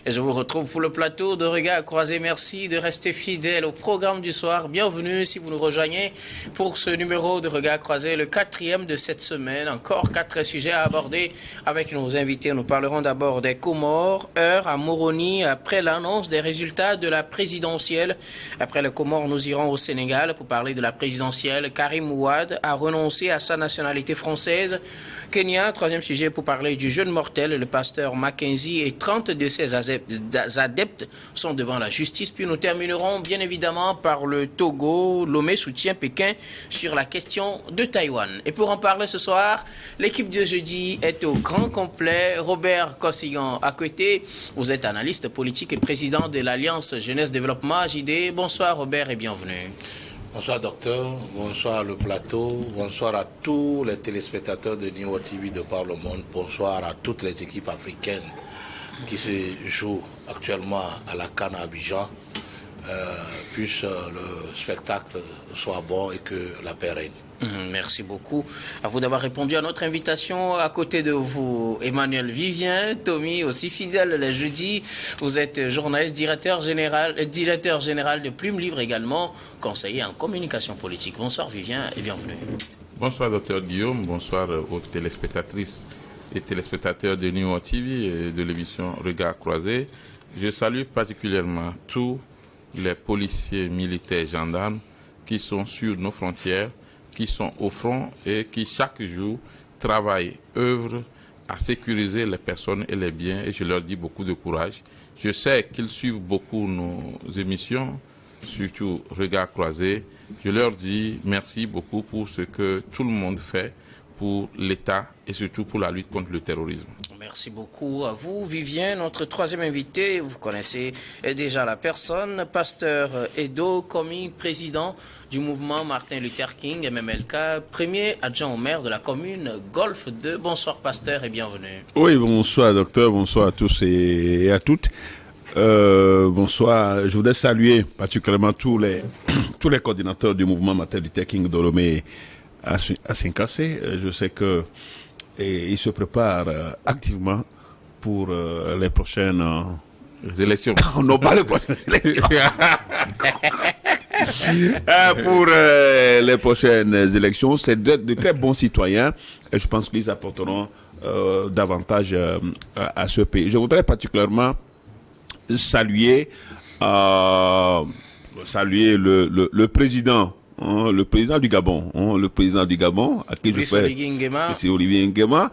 Et je vous retrouve pour le plateau de Regard Croisé. Merci de rester fidèle au programme du soir. Bienvenue si vous nous rejoignez pour ce numéro de Regard Croisé, le 4e de cette semaine. Encore 4 sujets à aborder avec nos invités. Nous parlerons d'abord des Comores, heure à Moroni après l'annonce des résultats de la présidentielle. Après les Comores, nous irons au Sénégal pour parler de la présidentielle. Karim Ouad a renoncé à sa nationalité française. Kenya, 3e sujet pour parler du jeune mortel, le pasteur Mackenzie et 30 de ses adeptes sont devant la justice. Puis nous terminerons bien évidemment par le Togo. Lomé soutient Pékin sur la question de Taïwan. Et pour en parler ce soir, l'équipe de jeudi est au grand complet. Robert Kossigan à côté, vous êtes analyste politique et président de l'Alliance Jeunesse Développement JD. Bonsoir Robert et bienvenue. Bonsoir docteur, bonsoir le plateau, bonsoir à tous les téléspectateurs de Niwo TV de par le monde, bonsoir à toutes les équipes africaines qui se jouent actuellement à la CAN à Abidjan, puisse le spectacle soit bon et que la paix règne. Merci beaucoup à vous d'avoir répondu à notre invitation. À côté de vous, Emmanuel Vivien, Tommy, aussi fidèle le jeudi. Vous êtes journaliste, directeur général de Plume Libre également, conseiller en communication politique. Bonsoir Vivien et bienvenue. Bonsoir Dr Guillaume, bonsoir aux téléspectatrices et téléspectateurs de Niwo TV et de l'émission Regard Croisé. Je salue particulièrement tous les policiers, militaires, gendarmes qui sont sur nos frontières, qui sont au front et qui chaque jour travaillent, œuvrent à sécuriser les personnes et les biens et je leur dis beaucoup de courage. Je sais qu'ils suivent beaucoup nos émissions, surtout Regard Croisé. Je leur dis merci beaucoup pour ce que tout le monde fait pour l'État et surtout pour la lutte contre le terrorisme. Merci beaucoup à vous, Vivien. Notre 3e invité, vous connaissez déjà la personne, pasteur Edo Komi, président du mouvement Martin Luther King, MMLK, premier adjoint au maire de la commune Golfe 2. Bonsoir, pasteur, et bienvenue. Oui, bonsoir, docteur, bonsoir à tous et à toutes. Bonsoir, je voudrais saluer particulièrement tous les coordinateurs du mouvement Martin Luther King Dolomé à Saint-Cassé. Je sais que ils se préparent activement pour les prochaines élections. Non, pas les prochaines élections. Pour les prochaines élections, c'est de très bons citoyens et je pense qu'ils apporteront davantage à ce pays. Je voudrais particulièrement saluer le président. Le président du Gabon, à qui je fais, c'est Olivier Nguema,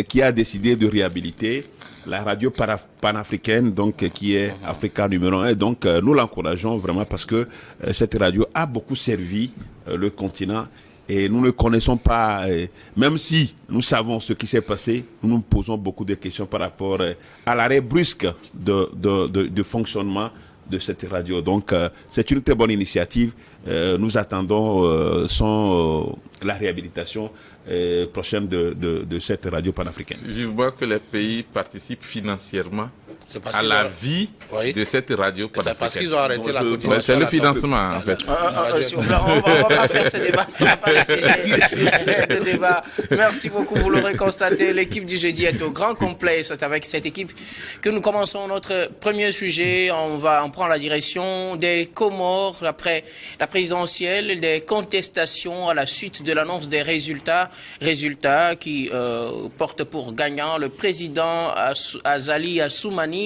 qui a décidé de réhabiliter la radio panafricaine, donc qui est Africa numéro 1. Et donc nous l'encourageons vraiment parce que cette radio a beaucoup servi le continent. Et nous ne connaissons pas, même si nous savons ce qui s'est passé, nous nous posons beaucoup de questions par rapport à l'arrêt brusque de fonctionnement de cette radio. Donc c'est une très bonne initiative. Nous attendons la réhabilitation prochaine de cette radio panafricaine. Je vois que les pays participent financièrement à la vie de cette radio panafricaine. C'est parce qu'ils ont arrêté la cotisation. C'est le financement en fait. S'il vous plaît, on va pas faire ce débat, ce n'est pas le sujet de débat. Merci beaucoup, vous l'aurez constaté, l'équipe du jeudi est au grand complet. C'est avec cette équipe que nous commençons notre premier sujet. On prend la direction des Comores après la présidentielle, des contestations à la suite de l'annonce des résultats qui portent pour gagnant le président Azali Assoumani.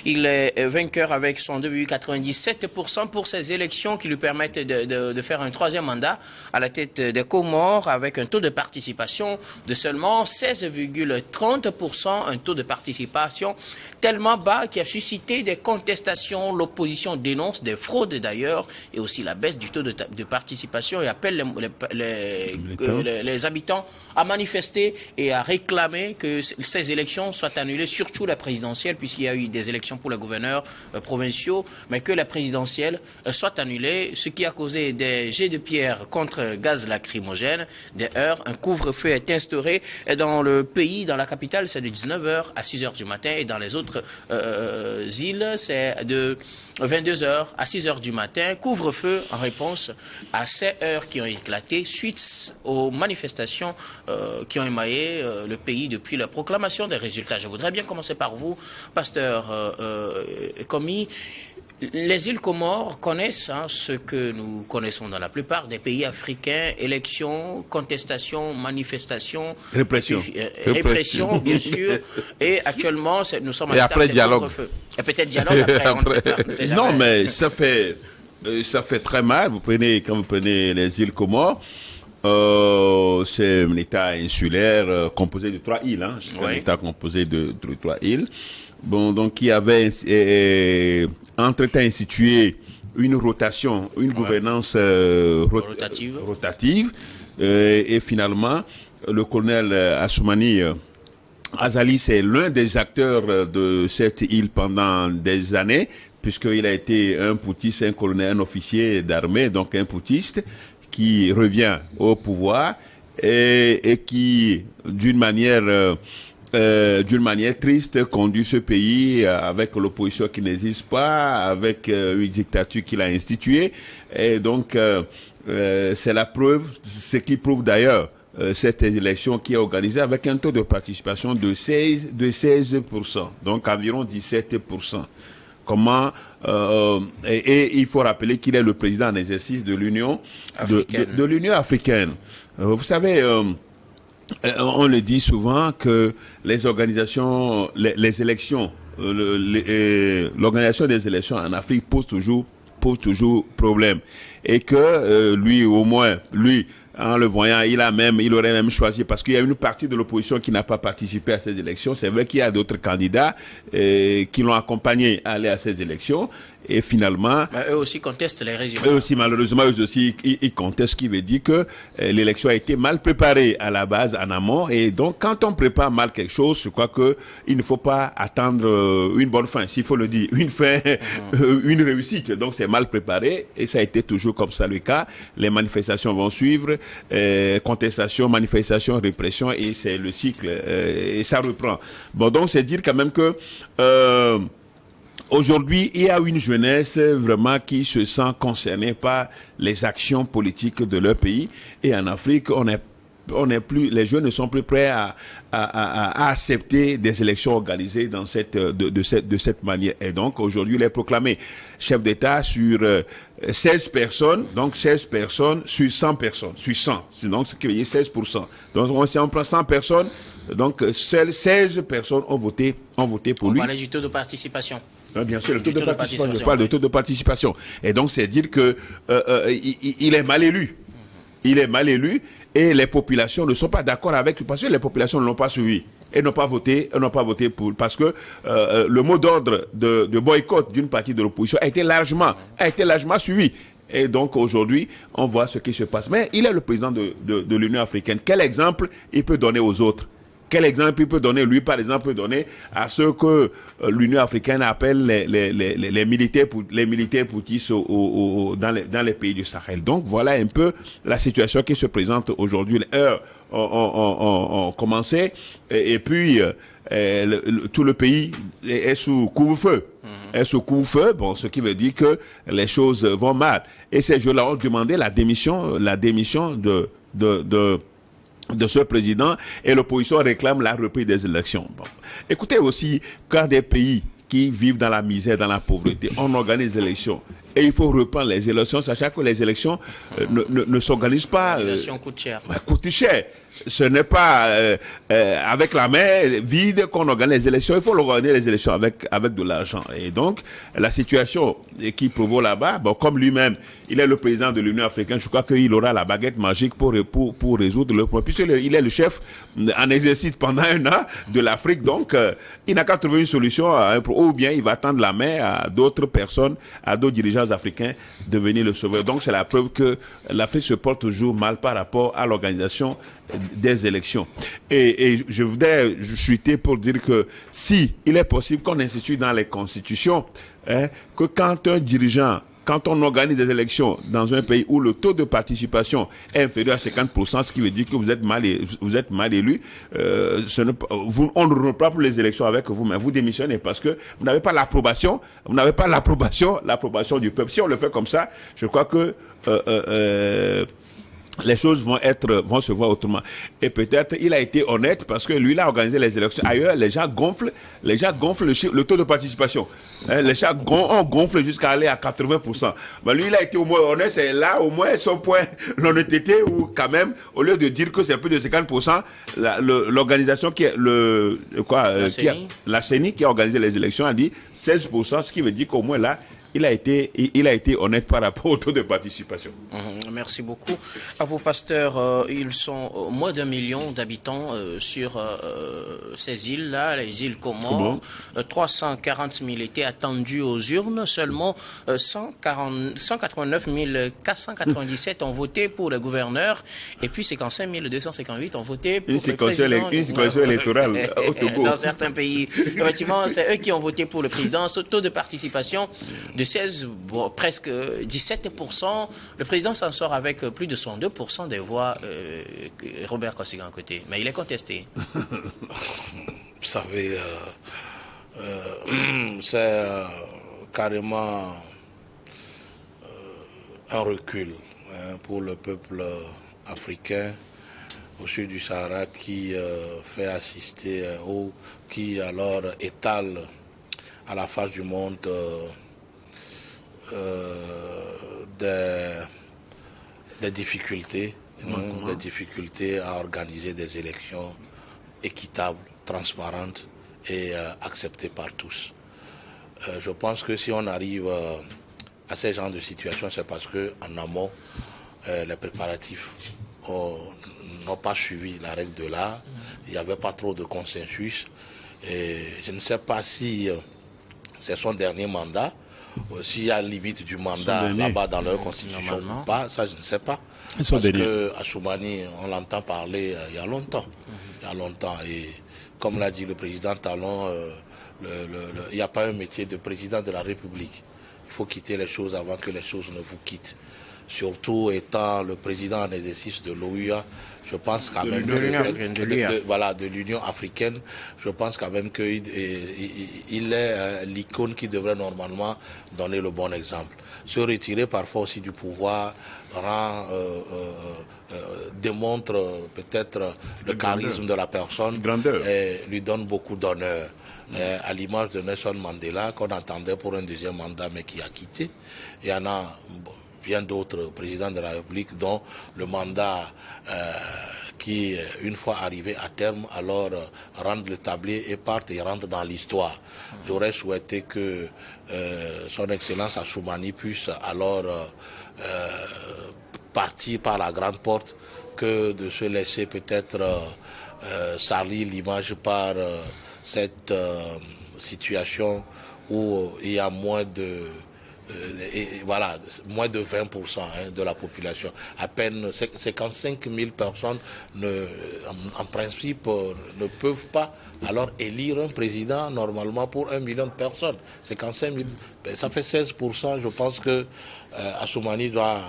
Il est vainqueur avec son 2,97% pour ces élections qui lui permettent de faire un 3e mandat à la tête des Comores avec un taux de participation de seulement 16,30%, un taux de participation tellement bas qui a suscité des contestations. L'opposition dénonce des fraudes d'ailleurs et aussi la baisse du taux de participation et appelle les habitants à manifester et à réclamer que ces élections soient annulées, surtout la présidentielle, puisqu'il y a eu des élections pour les gouverneurs provinciaux, mais que la présidentielle soit annulée, ce qui a causé des jets de pierre contre gaz lacrymogène, des heurts. Un couvre-feu est instauré dans le pays, dans la capitale, c'est de 19h à 6h du matin, et dans les autres îles, c'est de 22h à 6h du matin. Couvre-feu en réponse à ces heurts qui ont éclaté suite aux manifestations qui ont émaillé le pays depuis la proclamation des résultats. Je voudrais bien commencer par vous, pasteur l'heure commis. Les îles Comores connaissent ce que nous connaissons dans la plupart des pays africains, élections, contestations, manifestations, répression, bien sûr, et actuellement nous sommes en état de contre-feu. Et peut-être dialogue après, on ne sait pas. Non, mais ça fait très mal. Quand vous prenez les îles Comores, c'est un État insulaire composé de 3 îles. C'est un État composé de 3 îles. Bon, donc qui avait entre-temps institué une rotation, une gouvernance rotative. Et finalement, le colonel Assoumani Azali, c'est l'un des acteurs de cette île pendant des années, puisqu'il a été un putiste, un colonel, un officier d'armée, donc un putiste, qui revient au pouvoir et qui, d'une manière triste, conduit ce pays avec l'opposition qui n'existe pas, avec une dictature qu'il a instituée. Et donc, c'est la preuve, ce qui prouve d'ailleurs cette élection qui est organisée avec un taux de participation de 16%, donc environ 17%. Et il faut rappeler qu'il est le président en exercice de l'Union de l'Union africaine. Vous savez, on le dit souvent que les organisations, les élections, l'organisation des élections en Afrique pose toujours problème, et que lui, en le voyant, il aurait même choisi, parce qu'il y a une partie de l'opposition qui n'a pas participé à ces élections. C'est vrai qu'il y a d'autres candidats qui l'ont accompagné à aller à ces élections. Et finalement, eux aussi contestent les résultats. Malheureusement, ils contestent, ce qui veut dire que l'élection a été mal préparée à la base, en amont. Et donc, quand on prépare mal quelque chose, je crois que il ne faut pas attendre une bonne fin. S'il faut le dire, une réussite. Donc, c'est mal préparé, et ça a été toujours comme ça le cas. Les manifestations vont suivre, contestation, manifestation, répression, et c'est le cycle, et ça reprend. Bon, donc, c'est dire quand même que aujourd'hui, il y a une jeunesse vraiment qui se sent concernée par les actions politiques de leur pays. Et en Afrique, les jeunes ne sont plus prêts à accepter des élections organisées de cette manière. Et donc, aujourd'hui, il est proclamé chef d'État sur 16 personnes, donc 16 personnes sur 100 personnes, sur 100. Donc, ce qui veut dire 16%. Donc, si on prend 100 personnes, donc seules 16 personnes ont voté pour lui. On parlait du taux de participation. Bien sûr, le taux de participation. Je parle de taux de participation. Et donc, c'est dire que il est mal élu. Il est mal élu, et les populations ne sont pas d'accord avec lui, parce que les populations ne l'ont pas suivi et n'ont pas voté pour, parce que le mot d'ordre de boycott d'une partie de l'opposition a été largement suivi. Et donc aujourd'hui, on voit ce qui se passe. Mais il est le président de l'Union africaine. Quel exemple il peut donner aux autres? Quel exemple il peut donner, lui, par exemple, à ceux que l'Union africaine appelle les militaires poutistes dans les pays du Sahel. Donc voilà un peu la situation qui se présente aujourd'hui. Les heures ont commencé, et puis tout le pays est sous couvre-feu. Bon, ce qui veut dire que les choses vont mal. Et ces gens-là ont demandé la démission de ce président, et l'opposition réclame la reprise des élections. Bon. Écoutez aussi, quand des pays qui vivent dans la misère, dans la pauvreté, on organise des élections, et il faut reprendre les élections, sachant que les élections ne s'organisent pas. Les élections coûtent cher. Coûtent cher. Ce n'est pas avec la main vide qu'on organise les élections. Il faut organiser les élections avec de l'argent. Et donc, la situation qui prévaut là-bas, bon, comme lui-même, il est le président de l'Union africaine, je crois qu'il aura la baguette magique pour résoudre le problème. Puisqu'il est le chef en exercice pendant un an de l'Afrique, donc il n'a qu'à trouver une solution à un problème, ou bien il va tendre la main à d'autres personnes, à d'autres dirigeants africains de venir le sauver. Donc, c'est la preuve que l'Afrique se porte toujours mal par rapport à l'organisation des élections. Et je voudrais chuter pour dire que si il est possible qu'on institue dans les constitutions que quand on organise des élections dans un pays où le taux de participation est inférieur à 50%, ce qui veut dire que vous êtes mal élu, on ne reprend plus les élections avec vous, mais vous démissionnez parce que vous n'avez pas l'approbation du peuple. Si on le fait comme ça, je crois que les choses vont se voir autrement. Et peut-être il a été honnête parce que lui il a organisé les élections. Ailleurs, les gens gonflent le taux de participation. Les gens on gonfle jusqu'à aller à 80%. Mais lui il a été au moins honnête, c'est là au moins son point l'honnêteté où quand même au lieu de dire que c'est plus de 50%, l'organisation qui est la CENI qui a organisé les élections a dit 16%, ce qui veut dire qu'au moins là il a été honnête par rapport au taux de participation. Merci beaucoup. À vos pasteurs, ils sont moins d'1 million d'habitants sur ces îles-là, les îles Comores. 340 000 étaient attendus aux urnes. Seulement 189 497 ont voté pour le gouverneur. Et puis 55 258 ont voté pour le président. Une séquence électorale au Togo. Dans certains pays. Effectivement, c'est eux qui ont voté pour le président. Ce taux de participation de 16, presque 17%. Le président s'en sort avec plus de 102% des voix. Robert Kosigan à côté. Mais il est contesté. Vous savez, c'est carrément un recul pour le peuple africain au sud du Sahara qui fait assister ou qui alors étale à la face du monde des difficultés, des difficultés à organiser des élections équitables, transparentes et acceptées par tous. Je pense que si on arrive à ce genre de situation, c'est parce qu'en amont, les préparatifs n'ont pas suivi la règle de l'art. Il n'y avait pas trop de consensus. Et je ne sais pas si c'est son dernier mandat, s'il y a limite du mandat là-bas dans leur constitution ou pas, ça je ne sais pas. Parce que Assoumani, on l'entend parler il y a longtemps. Il y a longtemps. Et comme l'a dit le président Talon, il n'y a pas un métier de président de la République. Il faut quitter les choses avant que les choses ne vous quittent. Surtout étant le président en exercice de l'OUA, je pense quand même de l'Union africaine, je pense quand même qu'il est l'icône qui devrait normalement donner le bon exemple. Se retirer parfois aussi du pouvoir démontre peut-être le charisme de la personne et lui donne beaucoup d'honneur. À l'image de Nelson Mandela qu'on entendait pour un deuxième mandat mais qui a quitté. Il y en a bien d'autres présidents de la République dont le mandat qui, une fois arrivé à terme, alors rendent le tablier et partent et rentrent dans l'histoire. J'aurais souhaité que son Excellence Assoumani puisse alors partir par la grande porte que de se laisser peut-être salir l'image par cette situation où il y a moins de moins de 20% de la population. À peine 55 000 personnes, en principe, ne peuvent pas alors élire un président normalement pour 1 million de personnes. 55 000, ça fait 16%. Je pense que Assoumani doit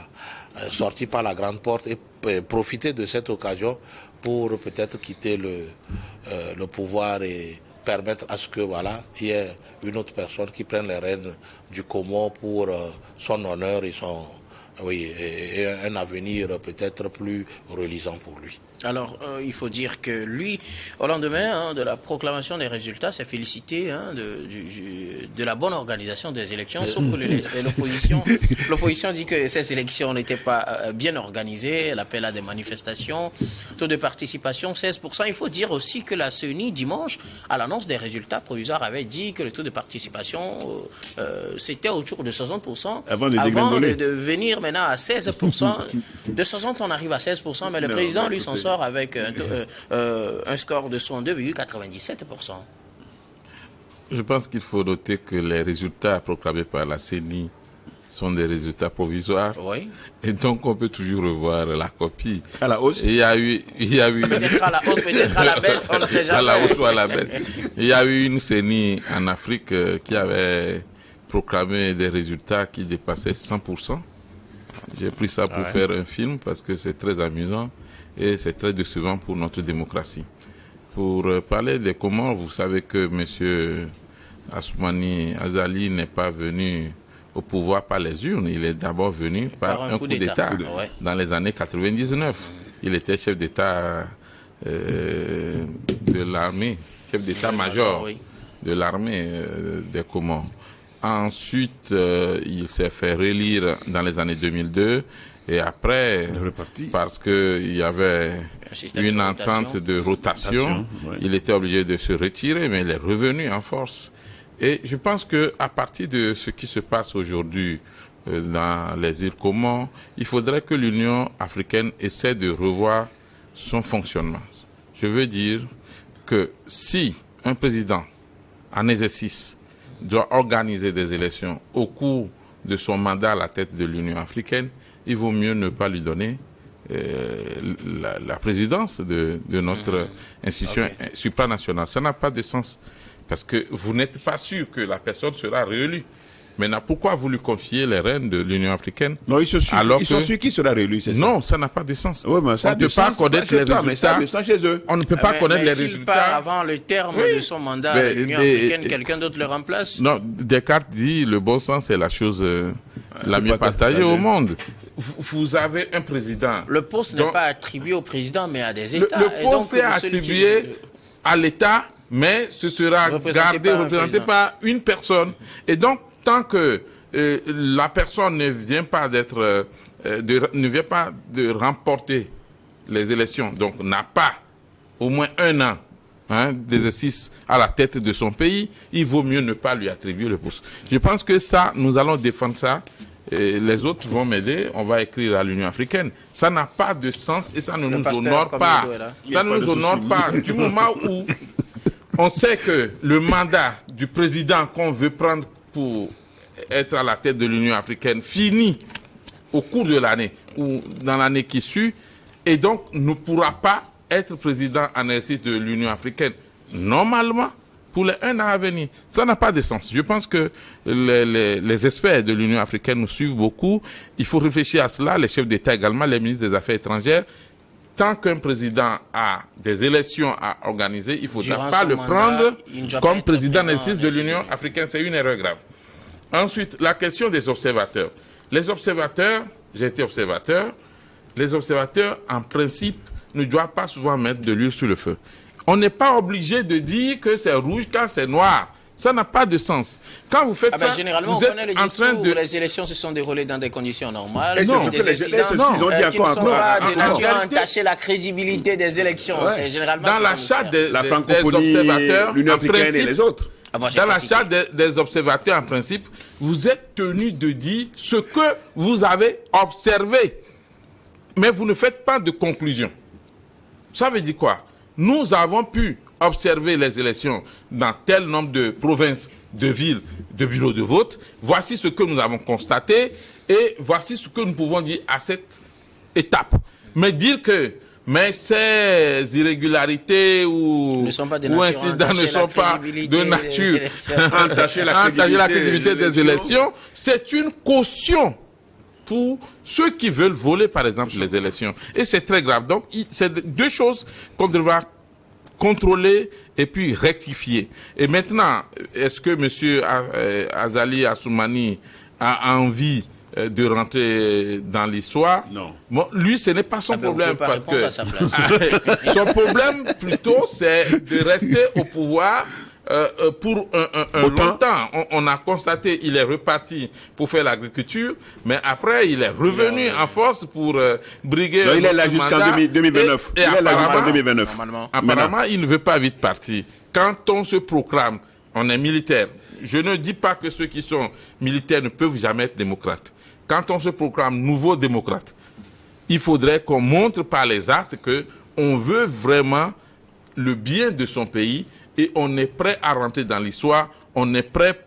sortir par la grande porte et profiter de cette occasion pour peut-être quitter le pouvoir et permettre à ce que il y ait une autre personne qui prenne les rênes du Comore pour son honneur et et un avenir peut-être plus reluisant pour lui. Alors, il faut dire que lui, au lendemain de la proclamation des résultats, s'est félicité de la bonne organisation des élections, sauf que l'opposition dit que ces élections n'étaient pas bien organisées, elle appelle à des manifestations, taux de participation 16%. Il faut dire aussi que la CENI, dimanche, à l'annonce des résultats provisoires, avait dit que le taux de participation, c'était autour de 60%, avant de venir maintenant à 16%. De 60, on arrive à 16%, mais le président, lui, s'en sort avec un score de 62,97%. Je pense qu'il faut noter que les résultats proclamés par la CENI sont des résultats provisoires. Oui. Et donc, on peut toujours revoir la copie. À la hausse. Il y a eu... Peut-être à la hausse, peut-être à la baisse, on ne sait jamais. À la hausse ou à la baisse. Il y a eu une CENI en Afrique qui avait proclamé des résultats qui dépassaient 100%. J'ai pris ça pour faire un film parce que c'est très amusant et c'est très décevant pour notre démocratie. Pour parler des Comores, vous savez que M. Assoumani Azali n'est pas venu au pouvoir par les urnes. Il est d'abord venu par un coup d'État dans les années 99. Il était chef d'État de l'armée, chef d'État-major de l'armée des Comores. Ensuite, il s'est fait relire dans les années 2002. Et après, parce qu'il y avait une entente de rotation, il était obligé de se retirer, mais il est revenu en force. Et je pense qu'à partir de ce qui se passe aujourd'hui dans les îles Comores, il faudrait que l'Union africaine essaie de revoir son fonctionnement. Je veux dire que si un président en exercice doit organiser des élections au cours de son mandat à la tête de l'Union africaine, il vaut mieux ne pas lui donner la présidence de notre institution supranationale. Ça n'a pas de sens parce que vous n'êtes pas sûr que la personne sera réélue. Maintenant, pourquoi vous lui confiez les rênes de l'Union africaine? Non, ils sont sûrs qu'il sera réélu, c'est ça? Non, ça n'a pas de sens. Oui, mais ça on ne peut pas connaître les résultats. Chez eux. On ne peut pas connaître les s'il résultats. part avant le terme de son mandat à l'Union africaine, quelqu'un d'autre le remplace? Non, Descartes dit le bon sens est la chose la mieux partagée au monde. Vous avez un président. Le poste n'est pas attribué au président, mais à des États. Le poste est attribué à l'État, mais ce sera représenté par une personne. Et donc, tant que la personne ne vient pas de remporter les élections, donc n'a pas au moins un an d'exercice à la tête de son pays, il vaut mieux ne pas lui attribuer le poste. Je pense que ça, nous allons défendre ça. Et les autres vont m'aider, on va écrire à l'Union africaine. Ça n'a pas de sens et ça ne nous honore pas. Ça ne nous honore pas du moment où on sait que le mandat du président qu'on veut prendre pour être à la tête de l'Union africaine finit au cours de l'année ou dans l'année qui suit et donc ne pourra pas être président en exercice de l'Union africaine normalement pour les 1 an à venir. Ça n'a pas de sens. Je pense que les experts de l'Union africaine nous suivent beaucoup. Il faut réfléchir à cela, les chefs d'État également, les ministres des Affaires étrangères. Tant qu'un président a des élections à organiser, il ne faudra pas le prendre comme président en exercice de l'Union africaine. C'est une erreur grave. Ensuite, la question des observateurs. Les observateurs, j'ai été observateur, les observateurs, en principe, ne doivent pas souvent mettre de l'huile sur le feu. On n'est pas obligé de dire que c'est rouge quand c'est noir. Ça n'a pas de sens. Quand vous faites ça, généralement, vous on connaît le discours où les élections se sont déroulées dans des conditions normales. Non, des incidents qui ne sont pas de nature à entacher la crédibilité des élections. C'est généralement dans la charte des observateurs, l'Union africaine et les autres. Dans la charte des observateurs, en principe, vous êtes tenu de dire ce que vous avez observé. Mais vous ne faites pas de conclusion. Ça veut dire quoi? Nous avons pu observer les élections dans tel nombre de provinces, de villes, de bureaux de vote. Voici ce que nous avons constaté et voici ce que nous pouvons dire à cette étape. Mais dire que ces irrégularités ou incidents ne sont pas de nature à entacher la crédibilité des élections, c'est une caution pour ceux qui veulent voler, par exemple, les élections. Et c'est très grave. Donc, c'est deux choses qu'on devra contrôler et puis rectifier. Et maintenant, est-ce que M. Azali Assoumani a envie de rentrer dans l'histoire? Non. Bon, lui, ce n'est pas son problème parce que son problème plutôt, c'est de rester au pouvoir pour un longtemps. On a constaté il est reparti pour faire l'agriculture, mais après il est revenu en force pour briguer. Non, il est là jusqu'en 2029. Et apparemment, il ne veut pas vite partir. Quand on se proclame, on est militaire. Je ne dis pas que ceux qui sont militaires ne peuvent jamais être démocrates. Quand on se proclame nouveau démocrate, il faudrait qu'on montre par les actes que on veut vraiment le bien de son pays. Et on est prêt à rentrer dans l'histoire, on est prêt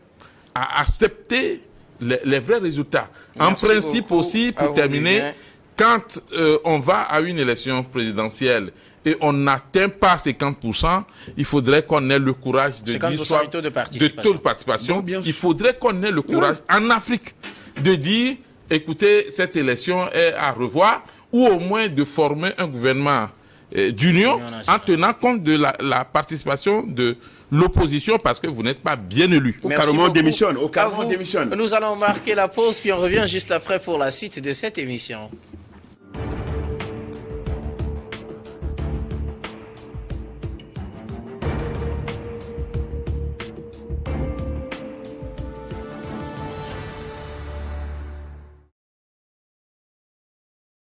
à accepter les vrais résultats. Merci en principe aussi, pour terminer, quand on va à une élection présidentielle et on n'atteint pas 50%, il faudrait qu'on ait le courage de dire de taux de participation. Bon, il faudrait qu'on ait le courage en Afrique de dire, écoutez, cette élection est à revoir, ou au moins de former un gouvernement d'union en tenant compte de la participation de l'opposition parce que vous n'êtes pas bien élu. Au carrément on démissionne. Nous allons marquer la pause, puis on revient juste après pour la suite de cette émission.